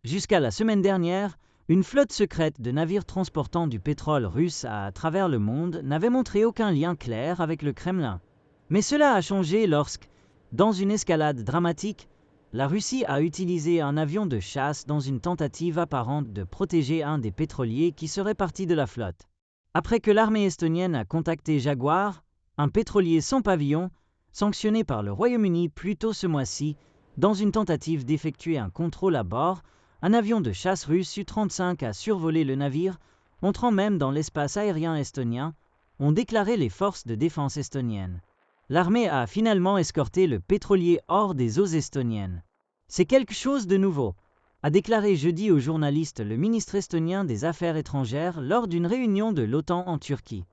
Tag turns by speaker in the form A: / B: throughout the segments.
A: Jusqu'à la semaine dernière, une flotte secrète de navires transportant du pétrole russe à travers le monde n'avait montré aucun lien clair avec le Kremlin. Mais cela a changé lorsque, dans une escalade dramatique, la Russie a utilisé un avion de chasse dans une tentative apparente de protéger un des pétroliers qui serait parti de la flotte. Après que l'armée estonienne a contacté Jaguar, un pétrolier sans pavillon, sanctionné par le Royaume-Uni plus tôt ce mois-ci, dans une tentative d'effectuer un contrôle à bord, un avion de chasse russe Su-35 a survolé le navire, entrant même dans l'espace aérien estonien, ont déclaré les forces de défense estoniennes. L'armée a finalement escorté le pétrolier hors des eaux estoniennes. C'est quelque chose de nouveau, a déclaré jeudi aux journalistes le ministre estonien des Affaires étrangères lors d'une réunion de l'OTAN en Turquie.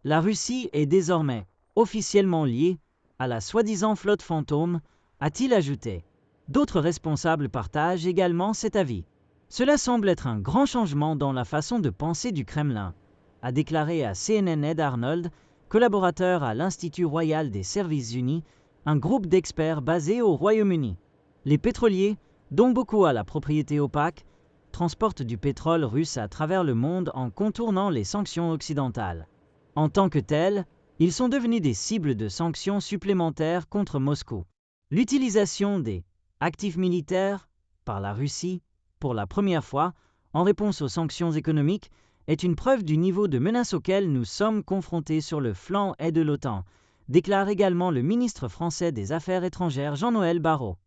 A: La Russie est désormais officiellement liée à la soi-disant flotte fantôme, a-t-il ajouté. D'autres responsables partagent également cet avis. Cela semble être un grand changement dans la façon de penser du Kremlin, a déclaré à CNN Ed Arnold, collaborateur à l'Institut royal des services unis, un groupe d'experts basé au Royaume-Uni. Les pétroliers, dont beaucoup à la propriété opaque, transportent du pétrole russe à travers le monde en contournant les sanctions occidentales. En tant que tels, ils sont devenus des cibles de sanctions supplémentaires contre Moscou. L'utilisation des actifs militaires par la Russie, pour la première fois, en réponse aux sanctions économiques, est une preuve du niveau de menace auquel nous sommes confrontés sur le flanc est de l'OTAN, déclare également le ministre français des Affaires étrangères Jean-Noël Barrot.